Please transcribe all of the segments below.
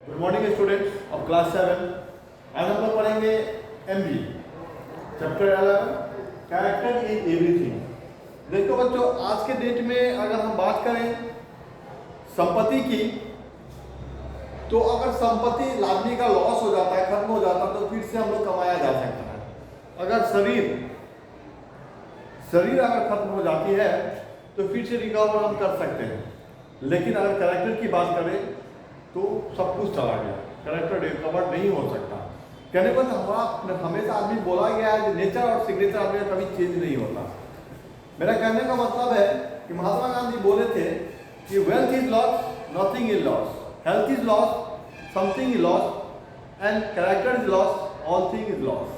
Good morning students of class 7। आज हम लोग पढ़ेंगे MB chapter 11 character in everything. देखो बच्चों, आज के डेट में अगर हम बात करें संपत्ति की, तो अगर संपत्ति आदमी का लॉस हो जाता है, खत्म हो जाता है, तो फिर से हम लोग कमाया जा सकता है। अगर शरीर अगर खत्म हो जाती है तो फिर से रिकवर हम कर सकते हैं। लेकिन अगर कैरेक्टर की बात करें तो सब कुछ चला गया, कैरेक्टर रिकवर नहीं हो सकता। कहने पर हमारा हमेशा आदमी बोला गया है कि नेचर और सिग्नेचर आदमी का कभी चेंज नहीं होता। मेरा कहने का मतलब है कि महात्मा गांधी बोले थे कि wealth is loss, nothing is loss, health is loss, something is loss, and character is loss, all thing is loss.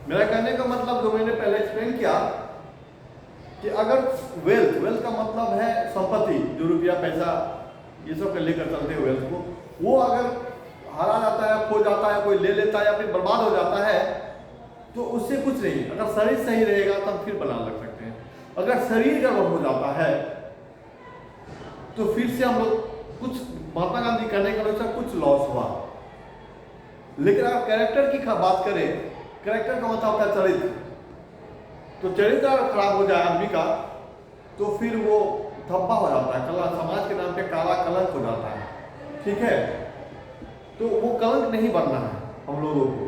मेरा कहने का मतलब जो मैंने पहले एक्सप्लेन किया कि अगर वेल्थ का मतलब है संपत्ति, जो रुपया पैसा ये सब के लेकर चलते हैं वेल्थ को, वो अगर हारा जाता है, खो जाता है, कोई ले लेता है या फिर बर्बाद हो जाता है तो उससे कुछ नहीं। अगर शरीर सही रहेगा तब फिर बना लग सकते हैं। अगर शरीर गड़बड़ हो जाता है तो फिर से हम लोग कुछ, महात्मा गांधी कहने के अनुसार कुछ लॉस हुआ। लेकिन अगर कैरेक्टर की बात करें, कैरेक्टर का मतलब होता है चरित्र। तो चरित्र अगर खराब हो जाए आदमी का तो फिर वो धब्बा हो जाता है, कला समाज के नाम पे काला कलंक हो जाता है। ठीक है, तो वो कलंक नहीं बनना है हम लोगों को।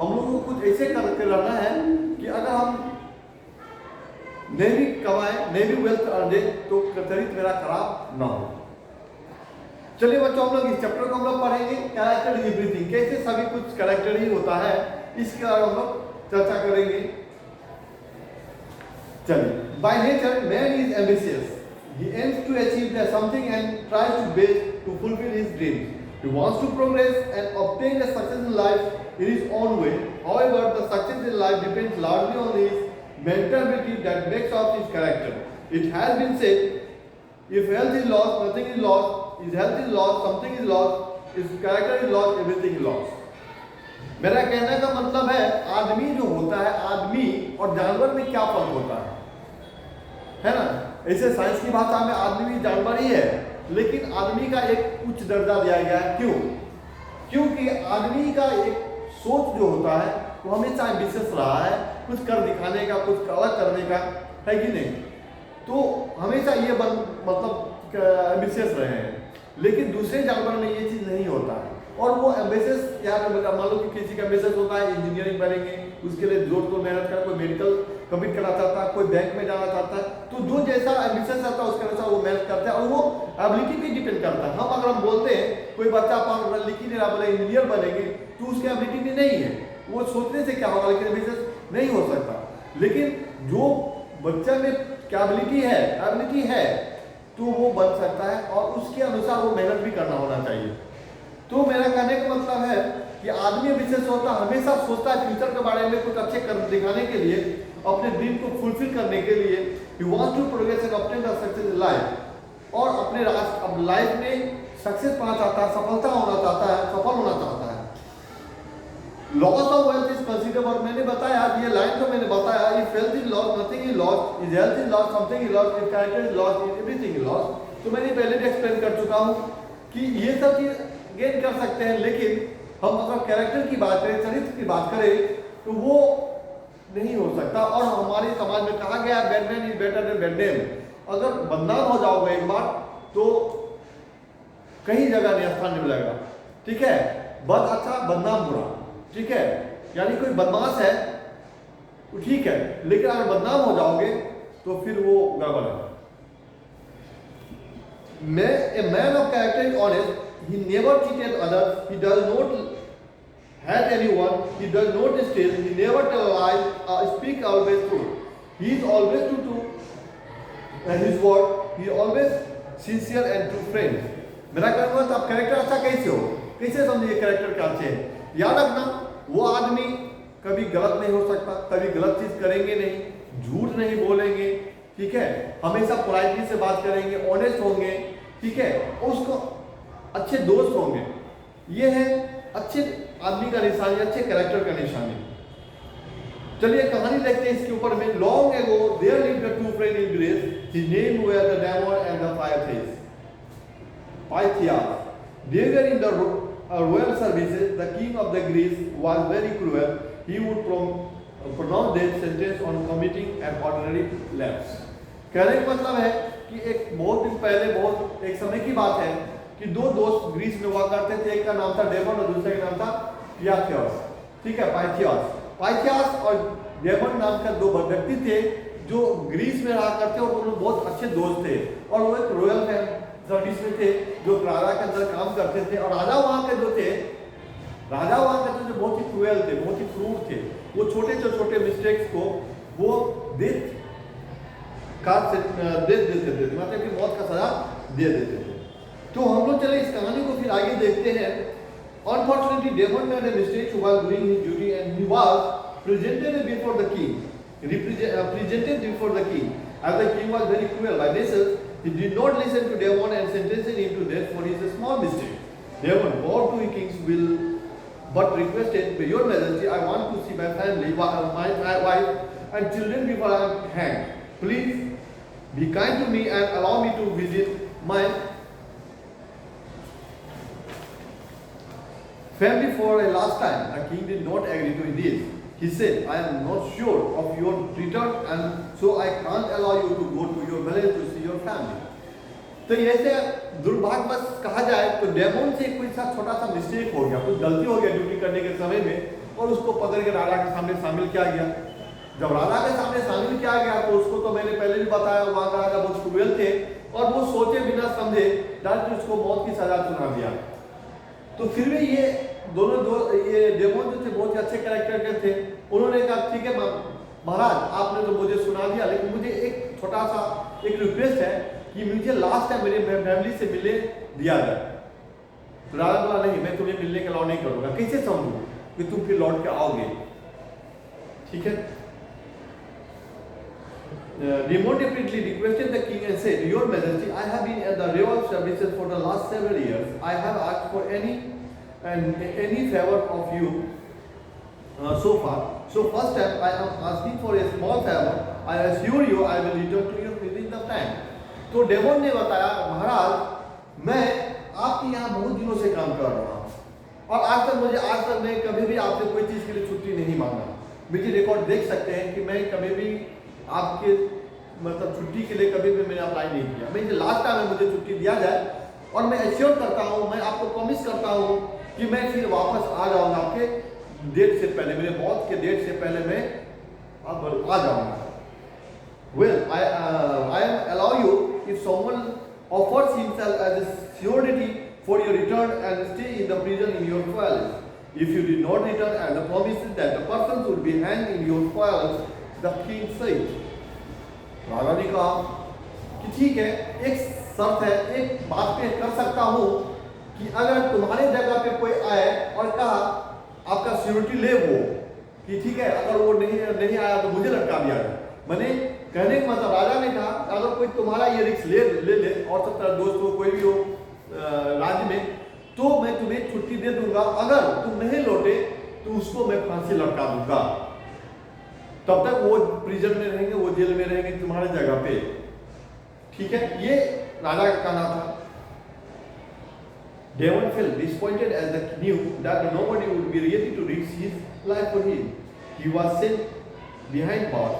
हम लोगों को कुछ ऐसे करके रहना है कि अगर हम नहीं भी कमाए, नहीं भी वेल्थ अर्जे, तो चरित्र मेरा खराब ना हो। चलिए बच्चों, हम लोग इस चैप्टर को हम लोग पढ़ेंगे कैरेक्टर इन एवरीथिंग, कैसे सभी कुछ कैरेक्टर ही होता है, इसके बारे में हम लोग चर्चा करेंगे। चलिए, by nature man is ambitious. He aims to achieve something and tries to fulfill his dreams. He wants to progress and obtain a success in life in his own way. However, the success in life depends largely on his mental ability that makes up his character. It has been said, if health is lost, nothing is lost. If health is lost, something is lost. If character is lost, everything is lost. मेरा कहने का मतलब है, आदमी जो होता है, आदमी और जानवर में क्या फर्क होता है ना? ऐसे साइंस की भाषा में आदमी भी जानवर ही है, लेकिन आदमी का एक उच्च दर्जा दिया गया है। क्यों? क्योंकि आदमी का एक सोच जो होता है वो हमेशा एम्बिशियस रहा है, कुछ कर दिखाने का, कुछ अलग करने का, है कि नहीं? तो हमेशा ये मतलब एम्बिशियस रहे हैं। लेकिन दूसरे जानवर में ये चीज़ नहीं होता है। और वो एम्बिशियस क्या, मान लो कि किसी का एम्बिशियस होता है इंजीनियरिंग बनेंगे, उसके लिए जोर तो मेहनत कर, कोई मेडिकल कम्प्लीट करना चाहता है, कोई बैंक में जाना चाहता है, तो जो जैसा एम्बिशियस रहता है उसके अनुसार वो मेहनत करता है। और वो एबिलिटी पे डिपेंड करता है। अगर हम बोलते हैं कोई बच्चा पढ़ लिख नहीं रहा, बोले इंजीनियर बनेंगे, तो उसकी एबिलिटी भी नहीं है, वो सोचने से क्या होगा, लेकिन एम्बिशियस नहीं हो सकता। लेकिन जो बच्चा में क्या एबिलिटी है तो वो बन सकता है, और उसके अनुसार वो मेहनत भी करना होना चाहिए। तो मेरा कहने का मतलब है कि आदमी विशेष होता हमेशा सोचता है फ्यूचर के बारे में, कुछ अच्छे कर दिखाने के लिए, अपने ड्रीम को फुलफिल करने के लिए। He wants to progress and obtain the success in life, और अपने लाइफ में सक्सेस पाना चाहता है, सफलता होना चाहता है, सफल होना चाहता है। Loss of wealth is considerable. मैंने बताया, ये लाइन तो मैंने बताया, if wealth is loss, nothing is loss, if health is loss, something is loss, if character is loss, everything is loss. तो मैंने पहले भी एक्सप्लेन कर चुका हूँ कि ये सब चीज गेन कर सकते हैं, लेकिन हम अगर कैरेक्टर की बात करें, चरित्र की बात करें, तो वो नहीं हो सकता। और हमारे समाज में कहा गया है badman is better than bad name. अगर बदनाम हो जाओगे एक बार तो कहीं जगह नहीं स्थान नहीं मिलेगा। ठीक है, बद अच्छा बदनाम बुरा। ठीक है, यानी कोई बदमाश है तो ठीक है, लेकिन अगर बदनाम हो जाओगे तो फिर वो गड़बड़ है। A man of character is honest. He never cheated others. He does not hurt anyone. He does not steal. He never tell lies. Speak always truth. He is always true to his word. He is always sincere and true friend. मेरा कहना है, आप character अच्छा कैसे हो, कैसे समझिए character का अच्छे है? याद रखना, वो आदमी कभी गलत नहीं हो सकता, कभी गलत चीज करेंगे नहीं, झूठ नहीं बोलेंगे। ठीक है, हमेशा पोलाइटली से बात करेंगे, ऑनेस्ट होंगे। ठीक है, उसको अच्छे दोस्त होंगे। ये है अच्छे आदमी का निशानी, अच्छे कैरेक्टर का निशानी। चलिए कहानी देखते हैं इसके ऊपर में। Long ago there lived a two friend in Greece, his name were the Damon and the Pythias. They were in the royal services, the king of the Greece was very cruel. He would pronounce death sentence on committing an ordinary lapse. कहने का मतलब है कि एक बहुत दिन पहले, बहुत एक समय की बात है कि दो दोस्त ग्रीस में हुआ करते थे। एक का नाम था डेमन और दूसरे का नाम था पियाथियस। ठीक है, पाइथियस और डेमन नाम का दो व्यक्ति थे जो ग्रीस में रहा करते और दोनों बहुत अच्छे दोस्त थे। और वो एक रॉयल सर्विस में थे जो राजा के अंदर काम करते थे। और राजा वहाँ के जो थे, जो बहुत ही क्रूएल थे, बहुत ही क्रूर थे। वो छोटे से छोटे मिस्टेक्स को वो डेथ देते थे, मतलब कि मौत का सजा दे देते थे। तो हम लोग चले इस कहानी को फिर आगे देखते हैं। Unfortunately, Damon made a mistake while doing his duty, and he was presented before the king. Presented before the king. As the king was very cruel by nature, he did not listen to Damon and sentenced him to death for his small mistake. Damon vowed to the king's will, but requested, "Your Majesty, I want to see my family, my wife and children before I am hanged. Please be kind to me and allow me to visit my family for a last time." The king did not agree to this. He said, "I am not sure of your return, and so I can't allow you to go to your village to see your family." तो ऐसे दुर्भाग्यवश कहा जाए तो demon से कोई सा छोटा सा मिस्टेक हो गया, कुछ गलती हो गया ड्यूटी करने के समय में, और उसको पकड़ के राजा के सामने शामिल किया गया। जब राजा के सामने शामिल किया गया तो उसको तो मैंने पहले भी बताया, वहाँ का राजा बहुत क्रूएल थे और वो सोचे बिना समझे डायरेक्ट उसको मौत की सजा सुना दिया। तो फिर भी ये ये डेमोन जो थे बहुत ही अच्छे कैरेक्टर के थे। उन्होंने कहा, ठीक है महाराज, आपने तो मुझे सुना दिया, लेकिन मुझे एक छोटा सा एक रिक्वेस्ट है कि मुझे लास्ट टाइम मेरे फैमिली से मिलने दिया जाए। तो राजा बोला, नहीं, मैं तुम्हें मिलने के अलाउ नहीं करूंगा। कैसे समझूं कि तुम फिर लौट के आओगे? ठीक है। Demon repeatedly requested the king and said, "Your Majesty, I have been at the royal services for the last several years. I have asked for any favor of you so far. So first time I am asking for a small favor. I assure you I will return to you within the time." तो demon ने बताया, महाराज, मैं आपके यहाँ बहुत दिनों से काम कर रहा हूँ और आज तक मैं कभी भी आपसे कोई चीज़ के लिए छुट्टी नहीं मांगा। मुझे रिकॉर्ड देख सकते हैं कि मैं कभी भी आपके मतलब छुट्टी के लिए कभी भी मैंने अप्लाई नहीं किया। मैं लास्ट टाइम में मुझे छुट्टी दिया जाए और मैं एश्योर करता हूँ, मैं आपको प्रॉमिस करता हूँ कि मैं फिर वापस आ जाऊँगा आपके डेट से पहले, मेरे मौत के डेट से पहले मैं अब आ जाऊँगा। Well, I allow you if someone offers himself as a surety for your return and stay in the prison in your palace. If you did not return as a promise that the person would be hanged in your palace, the king said. राजा ने कहा कि ठीक है, एक शर्त है, एक बात पे कर सकता हूँ कि अगर तुम्हारे जगह पे कोई आए और कहा आपका सिक्योरिटी ले वो कि ठीक है, अगर वो नहीं आया तो मुझे लटका दिया जाए। मैंने कहने का मतलब, राजा ने कहा अगर कोई तुम्हारा ये रिस्क ले और सब तरह दोस्त हो, कोई भी हो राज्य में, तो मैं तुम्हें छुट्टी दे दूंगा। अगर तुम नहीं लौटे तो उसको मैं फांसी लटका दूंगा। तब तक वो प्रिजन में रहेंगे, वो जेल में रहेंगे तुम्हारे जगह पे। ठीक है, ये राजा का कहना था। Damon felt disappointed as he knew that nobody would be ready to risk his life for him. He was sent behind bars.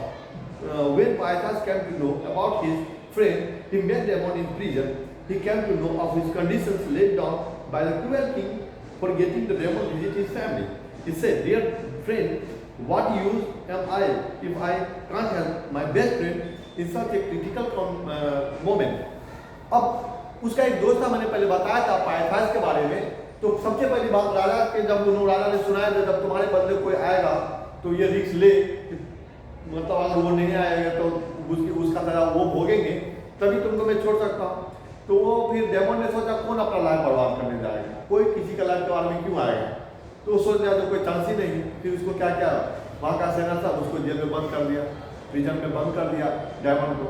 When Pythas came to know about his friend, he met Damon in prison. He came to know of his conditions laid down by the cruel king for getting the Damon to visit his family. He said, "Dear friend, what use am I if I can't help my best friend in such a critical moment?" अब उसका एक दोस्त था, मैंने पहले बताया था पाइथास के बारे में। तो सबसे पहली बात राजा के जब राजा ने सुनाया था, जब तुम्हारे बदले कोई आएगा तो ये रिस्क ले, मतलब अगर वो नहीं आएगा तो उसका सजा वो भोगेंगे, तभी तुमको मैं छोड़ सकता हूँ। तो वो फिर डेमन ने सोचा कौन अपना लाइफ बर्बाद करने जाएगा, कोई किसी का लाइफ के बारे में क्यों आएगा। तो वो सोच लिया तो कोई चांस ही नहीं। फिर उसको क्या क्या वहाँ का सेना था, उसको जेल में बंद कर दिया, प्रिजन में बंद कर दिया डेमन को।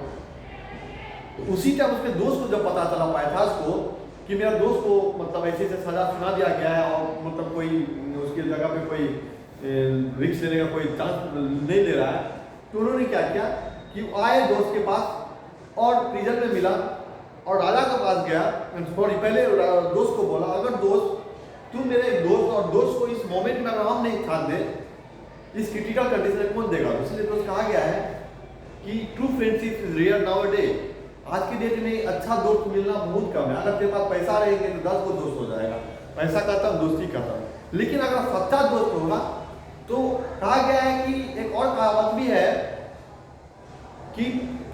तो उसी टाइम उसके दोस्त को जब पता चला पाइथास को कि मेरा दोस्त को मतलब ऐसे से सजा सुना दिया गया है और मतलब कोई उसकी जगह पे कोई रिस्क लेने का कोई चांस नहीं ले रहा है, तो उन्होंने क्या किया कि आए दोस्त के पास और प्रिजन में मिला और राजा के पास गया। सॉरी, पहले दोस्त को बोला, अगर दोस्त तू मेरे एक दोस्त और दोस्त को इस मोमेंट में अगर हम नहीं साथ दे, इस क्रिटिकल कंडीशन में कौन देगा? इसलिए दोस्त कहा गया है कि true friendship is rare nowadays. आज की डेट में अच्छा दोस्त मिलना बहुत कम है। अगर तेरे पास पैसा रहेंगे तो 10 को दोस्त हो जाएगा, पैसा खत्म दोस्ती खत्म। लेकिन अगर सच्चा दोस्त होगा तो कहा गया है कि एक और कहावत भी है कि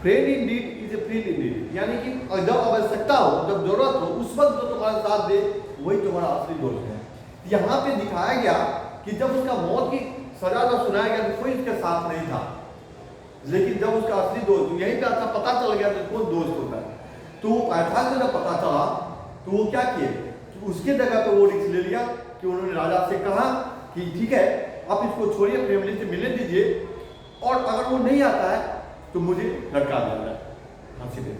friend in deed is a friend in deed, यानी कि जब आवश्यकता हो, जब जरूरत हो, उस वक्त जो तुम्हारा साथ दे वही तुम्हारा असली दोस्त है। यहाँ पे दिखाया गया कि जब उसका मौत की सजा जब सुनाया गया तो कोई उसके साथ नहीं था, लेकिन जब उसका असली दोस्त यहीं पे अच्छा पता चल गया तो कौन दोस्त होता है, तो पाइथागोरस को जब पता चला तो वो क्या किए, तो उसके जगह पे वो रिस्क ले लिया कि उन्होंने राजा से कहा कि ठीक है आप इसको छोड़िए, फैमिली से मिलने दीजिए, और अगर वो नहीं आता है तो मुझे लटका दिया जाए फांसी पे,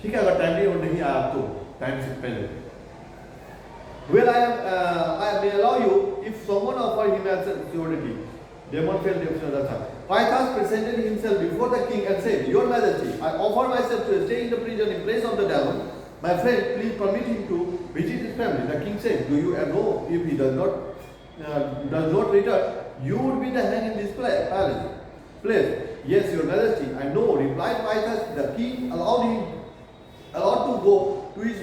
ठीक है, अगर टाइमली वो नहीं आया तो टाइम से पहले। Well, I may allow you if someone offered him as a security. Demon felt himself. Python presented himself before the king and said, Your Majesty, I offer myself to stay in the prison in place of the demon. My friend, please permit him to visit his family. The king said, Do you know if he does not return, you would be the hang in this place. Yes, Your Majesty, I know, replied Python. The king allowed to go to his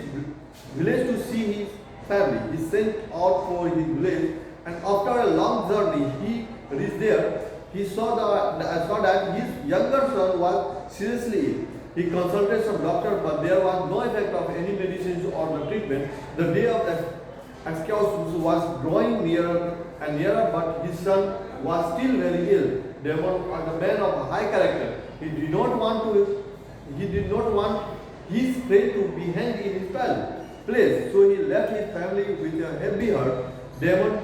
village to see his family. He sent out for his village, and after a long journey, he reached there. He saw that his younger son was seriously ill. He consulted some doctor, but there was no effect of any medicines or the treatment. The day of the execution was drawing nearer and nearer, but his son was still very ill. Demon was a man of high character. He did not want his friend to be hanged in his place. So he left his family with a heavy heart. Demon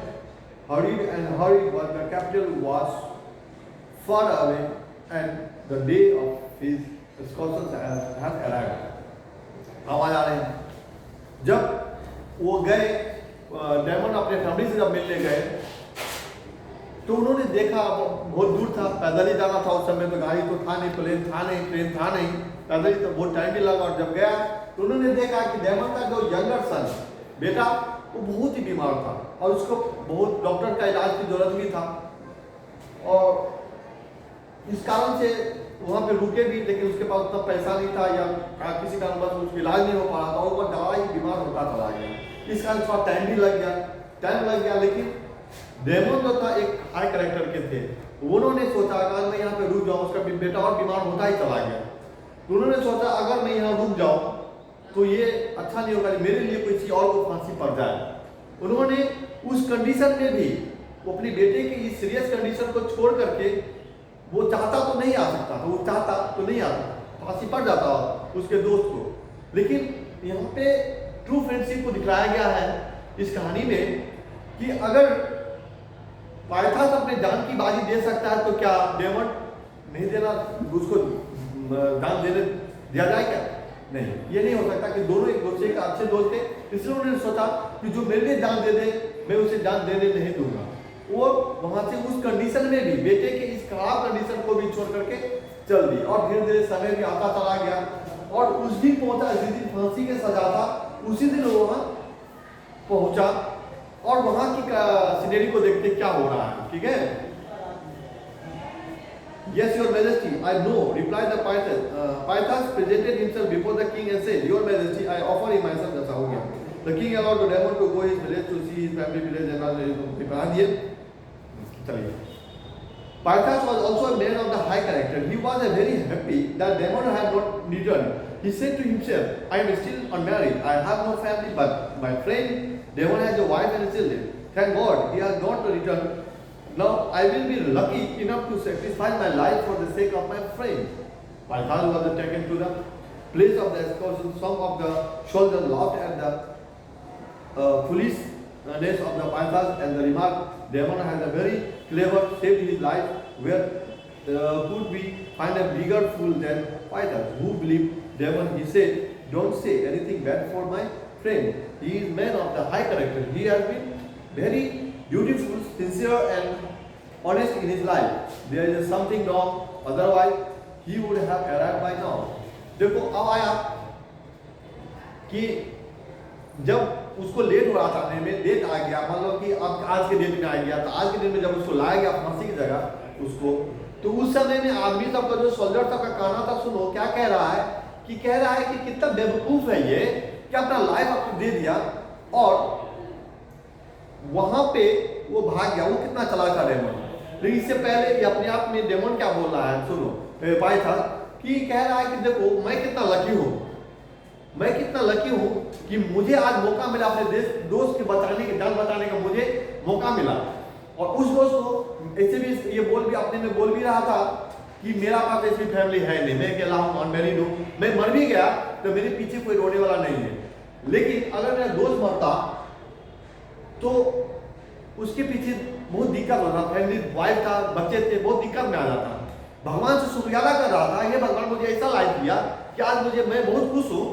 hurried, but the capital was far away, and the day of his excursion had arrived. आवाज आ रहे हैं? जब वो गए, daemon अपने family से जब मिलने गए तो उन्होंने देखा बहुत दूर था, पैदल ही जाना था उस समय, तो गाड़ी तो था नहीं, प्लेन था नहीं, ट्रेन था नहीं, पैदल ही तो बहुत टाइम भी लगा। और जब गया तो उन्होंने देखा कि डेमन का जो यंगर सन बेटा वो बहुत ही बीमार था और उसको बहुत डॉक्टर का इलाज की जरूरत भी था, और इस कारण से वहाँ पे रुके भी, लेकिन उसके पास उतना पैसा नहीं था या किसी कारण बस उसका इलाज नहीं हो पा रहा था, और वो दवा ही बीमार होता चला गया। इस कारण थोड़ा टाइम लग गया। लेकिन डेमन जो था एक हाई कैरेक्टर के थे, उन्होंने सोचा अगर मैं यहाँ पे रुक जाऊँ, उसका बेटा और बीमार होता ही चला गया, तो उन्होंने सोचा अगर मैं यहाँ रुक जाऊँ तो ये अच्छा नहीं होगा, मेरे लिए कोई चीज और को फांसी पड़ जाए। उन्होंने उस कंडीशन में भी वो अपने बेटे की इस सीरियस कंडीशन को छोड़ करके, वो चाहता तो नहीं आ सकता था, वो चाहता तो नहीं आता, फांसी पड़ जाता उसके दोस्त को। लेकिन यहाँ पे ट्रू फ्रेंडशिप को दिखाया गया है इस कहानी में कि अगर पाइथागोरस अपने जान की बाजी दे सकता है तो क्या डेमन नहीं देना, उसको जान देने दिया जाए क्या? नहीं, ये नहीं हो सकता कि दोनों एक दूसरे का अच्छे दोस्त थे, इसलिए उन्होंने सोचा कि जो मेरे लिए जान दे दे मैं उसे जान देने नहीं दूंगा। वो वहां से उस कंडीशन में भी बेटे के इस खराब कंडीशन को भी छोड़ करके चल दी, और धीरे धीरे समय भी आता चला गया, और उस दिन पहुंचा जिस दिन फांसी की सजा था, उसी दिन वो वहां पहुंचा, और वहां की सीनरी को देखते क्या हो रहा है। ठीक है, Yes, Your Majesty, I know, replied the Python. Python presented himself before the king and said, Your Majesty, I offer him myself. जैसा हो गया। The king allowed the demon to go his village to see his family village and all चलिए। Python was also a man of the high character. He was very happy that demon had not returned. He said to himself, I am still unmarried. I have no family, but my friend demon has a wife and children. Thank God, he has not returned. Now I will be lucky enough to sacrifice my life for the sake of my friend. Python was taken to the place of the excursion. Some of the soldiers laughed at the foolishness of the Python and the remark, Demon has a very clever, saved his life. Where could we find a bigger fool than Python? Who believed Demon? He said, Don't say anything bad for my friend. He is man of the high character. He has been very beautiful, sincere and honest in his life. There is something wrong, otherwise he would have arrived by now. देखो अब आया कि जब उसको late हो रहा था आने में, लेट आ गया, मान लो कि अब आज के डेट में आ गया, तो आज के दिन में जब उसको लाया गया फांसी की जगह उसको, तो उस समय में आदमी सबका जो सोल्जर सबका कहना था, सुनो क्या कह रहा है, कि कह रहा है कि कितना बेवकूफ है ये कि अपना लाइफ आपको दे दिया और वहां पे वो भाग गया। वो कितना चला था डेमन। लेकिन इससे पहले ये अपने आप में डेमन क्या बोल रहा है, सुनो पाइथन, कि कह रहा है कि देखो मैं कितना लकी हूँ, मैं कितना लकी हूँ कि मुझे आज मौका मिला अपने दोस्त के बचाने के, जान बचाने का मुझे मौका मिला। और उस दोस्त को ऐसे भी ये बोल भी अपने में बोल भी रहा था कि मेरा पास ऐसी फैमिली है नहीं, मैं अकेला हूँ, अनमैरिड हूँ, मैं मर भी गया तो मेरे पीछे कोई रोने वाला नहीं है। लेकिन अगर मेरा दोस्त मरता तो उसके पीछे बहुत दिक्कत होता, फैमिली, वाइफ था, बच्चे थे, बहुत दिक्कत में आ जाता। भगवान से शुक्रियादा कर रहा था, ये भगवान मुझे ऐसा लाइफ दिया कि आज मैं बहुत खुश हूँ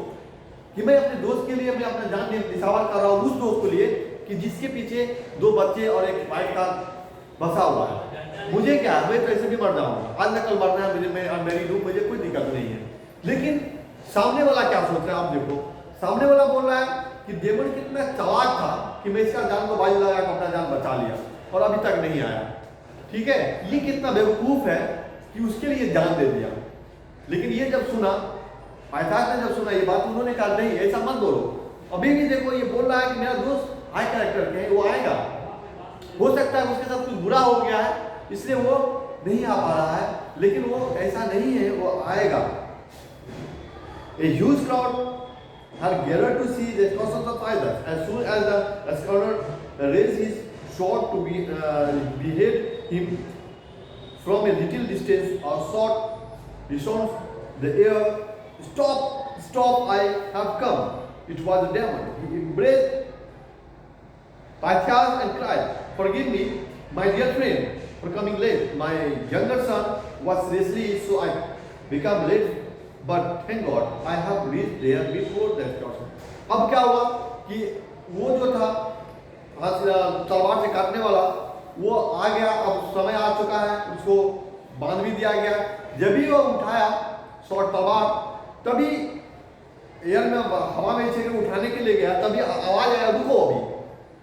कि मैं अपने दोस्त के लिए मैं अपना जान निछावर कर रहा हूँ, उस दोस्त के लिए कि जिसके पीछे 2 बच्चे और एक वाइफ का बसा हुआ है। मुझे क्या है, मैं तो ऐसे भी मर जाऊंगा, आज न कल मरना है, मैं अनमैरिड हूँ, मुझे कोई दिक्कत नहीं है। लेकिन सामने वाला क्या सोच रहा है, आप देखो, सामने वाला बोल रहा है कि डेमन कितना चालाक था कि मैं इसका जान को बाजी लगा कर अपना जान बचा लिया और अभी तक नहीं आया। ठीक है, ये कितना बेवकूफ है कि उसके लिए जान दे दिया। लेकिन ये जब सुना, पाइथागोरस ने जब सुना ये बात, उन्होंने कहा नहीं ऐसा मत बोलो। अभी भी देखो ये बोल रहा है कि मेरा दोस्त हाई कैरेक्टर के है, वो आएगा, हो सकता है उसके साथ कुछ बुरा हो गया है इसलिए वो नहीं आ पा रहा है, लेकिन वो ऐसा नहीं है, वो आएगा। A huge crowd had gathered to see the explosion of fighters. As soon as the scholar raised his sword to behead him from a little distance, a shot resounded the air. Stop! Stop! I have come. It was a demon. He embraced Pythias and cried, "Forgive me, my dear friend, for coming late. My younger son was seriously ill, so I became late. But thank God, I have reached there before the explosion." अब क्या हुआ कि वो जो था तलवार से काटने वाला वो आ गया, अब समय आ चुका है, उसको बांध भी दिया गया। जब भी वो उठाया शॉर्ट तलवार, तभी एयर में हवा में से उठाने के लिए गया, तभी आवाज आया रुको अभी।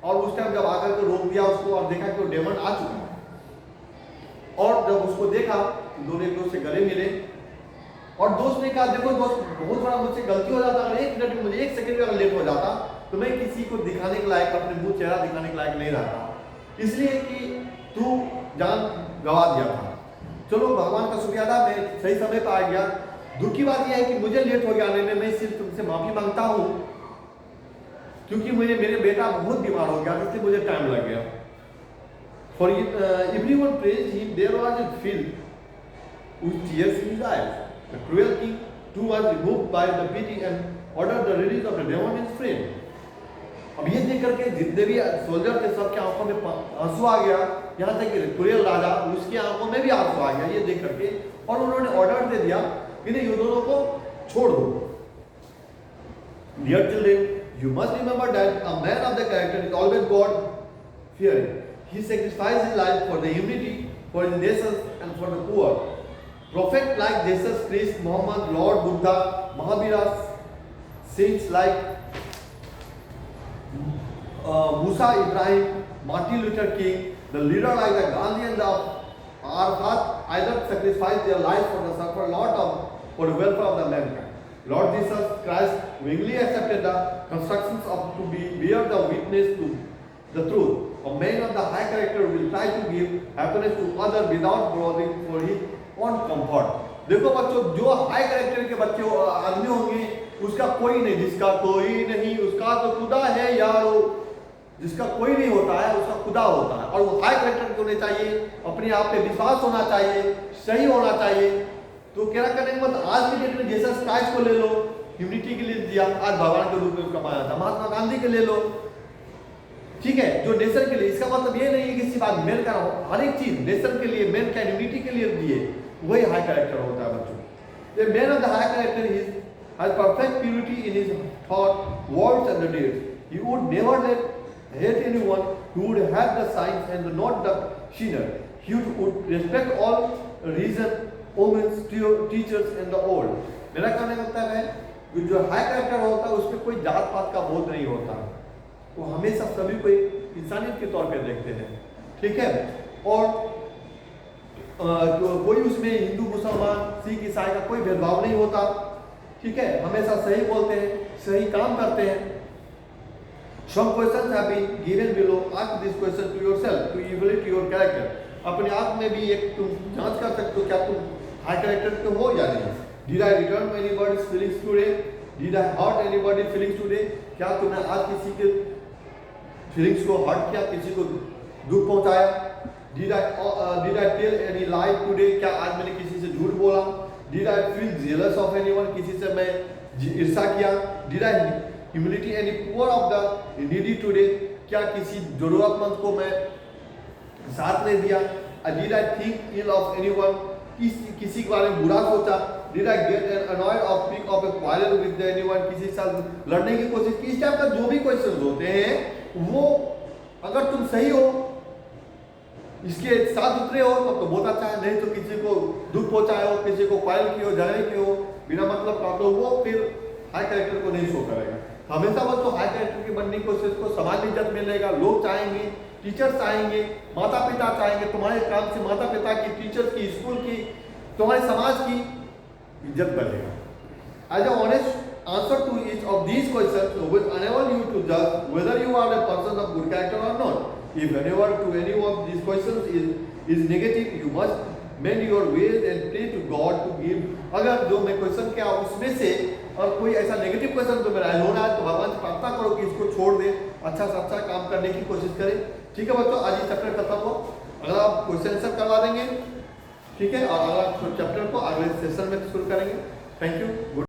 और उस टाइम जब आकर के रोक दिया उसको और देखा कि वो डेमन आ चुका है। और जब उसको देखा दोनों एक दूसरे से गले मिले और दोस्त ने कहा देखो दोस्त, बहुत बड़ा मुझसे गलती हो जाता, अगर 1 मिनट में मुझे 1 सेकंड में अगर लेट हो जाता तो मैं किसी को दिखाने के लायक, अपने मुंह चेहरा दिखाने के लायक नहीं रहता, इसलिए कि तू जान गवा दिया था। चलो भगवान का शुक्रिया था, मैं सही समय पर आ गया। दुख की बात यह है कि मुझे लेट हो गया आने में, मैं सिर्फ तुमसे माफी मांगता हूँ क्योंकि मेरे बेटा बहुत बीमार हो गया, इसलिए मुझे टाइम लग गया। For everyone praised him, there was a field with tears in his eyes. The cruel king too was moved by the pity and ordered the release of the demon and his friend. अब ये देख करके जितने भी soldier थे सबके आंखों में आंसू आ गया, यहाँ तक कि क्रूएल राजा उसकी आंखों में भी आंसू आ गया ये देख करके, और उन्होंने ऑर्डर दे दिया कि नहीं ये दोनों को छोड़ दो। Dear children, you must remember that a man of the character is always God fearing. He sacrificed his life for the humanity, for his nations, and for the poor. Prophets like Jesus Christ, Muhammad, Lord Buddha, Mahavira, saints like Musa, Ibrahim, Martin Luther King, the leader like the Gandhi and the Arafat either sacrificed their lives for the suffer lot of for the welfare of the mankind. Lord Jesus Christ willingly accepted the constructions of to bear the witness to the truth. A man of the high character will try to give happiness to others without borrowing for his own comfort. देखो बच्चों, जो high character के बच्चे आदमी होंगे उसका कोई नहीं, जिसका कोई नहीं उसका तो खुदा है यारो, जिसका कोई नहीं होता है उसका खुदा होता है। और वो हाई कैरेक्टर होने चाहिए, अपने आप पे विश्वास होना चाहिए, सही होना चाहिए। तो क्या करने के बाद आज की डेट में जीसस क्राइस्ट को ले लो, ह्यूमैनिटी के लिए दिया, आज भगवान के रूप में उसका माना था। महात्मा गांधी के ले लो, ठीक है, जो नेशन के लिए, इसका मतलब ये नहीं है कि सिर्फ आज मेन का हर एक चीज नेशन के लिए, मेन का ह्यूमैनिटी के लिए दिए, वही हाई कैरेक्टर होता है बच्चों। The man of the high character has perfect purity in his thought, words and the deeds. He would never hate anyone. He would have the signs and not the sinner. He would respect all reason, omens, teachers and the old. मेरा कहने का मतलब है कि जो high character होता है उसमें कोई जात पात का बोध नहीं होता। वो हमेशा सभी को एक इंसानियत के तौर पे देखते हैं, ठीक है। और तो कोई उसमें हिंदू मुसलमान सिख ईसाई का कोई भेदभाव नहीं होता, ठीक है। हमेशा सही बोलते हैं, सही काम करते हैं। Some questions have been given below. Ask this question to yourself to evaluate your character. अपने आप में भी एक तुम जांच कर सकते हो क्या तुम हाई कैरेक्टर के हो या नहीं। Did I return anybody's feelings today? Did I hurt anybody's feelings today? क्या तुमने आज किसी के फीलिंग्स को हर्ट किया, किसी को दुख पहुंचाया? Did I tell any lie today? क्या आज मैंने किसी से झूठ बोला? Did I feel jealous of anyone? किसी से मैं ईर्ष्या किया? Did I humiliate any poor of the needy today? क्या किसी जरूरतमंद को मैं साथ नहीं दिया? Did I think ill of anyone? किसी के बारे में बुरा सोचा? Did I get annoyed or pick up a quarrel with anyone? किसी के साथ लड़ने की कोशिश की? इस टाइप का जो भी क्वेश्चन होते हैं वो अगर तुम सही हो, इसके साथ उतरे हो तब तो बहुत अच्छा है, नहीं तो किसी को दुख पहुंचाए हो, किसी को क्वारल की हो, झगड़े की हो बिना मतलब का, तो वो फिर हाई कैरेक्टर को नहीं शो करेगा। हमेशा वो तो हाई कैरेक्टर की बनने की कोशिश को समाज इज्जत मिलेगा, लोग चाहेंगे, टीचर्स चाहेंगे, माता पिता चाहेंगे, तुम्हारे काम से माता पिता की, टीचर्स की, स्कूल की, तुम्हारे समाज की इज्जत बढ़ेगा। As an honest answer to each of these questions will enable you to judge whether you are a person of good character or not. If whenever to any of these questions is negative, you must mend your ways and pray to God to give. अगर जो मैं question क्या उसमें से और कोई ऐसा negative question तो मेरा हो रहा है तो भगवान से प्रार्थना करो कि इसको छोड़ दे, अच्छा से अच्छा काम करने की कोशिश करें, ठीक है बच्चों। आज ये चैप्टर खत्म हो, अगर आप क्वेश्चन आंसर करवा देंगे, ठीक है, और अगला चैप्टर को अगले सेशन में शुरू करेंगे। Thank you.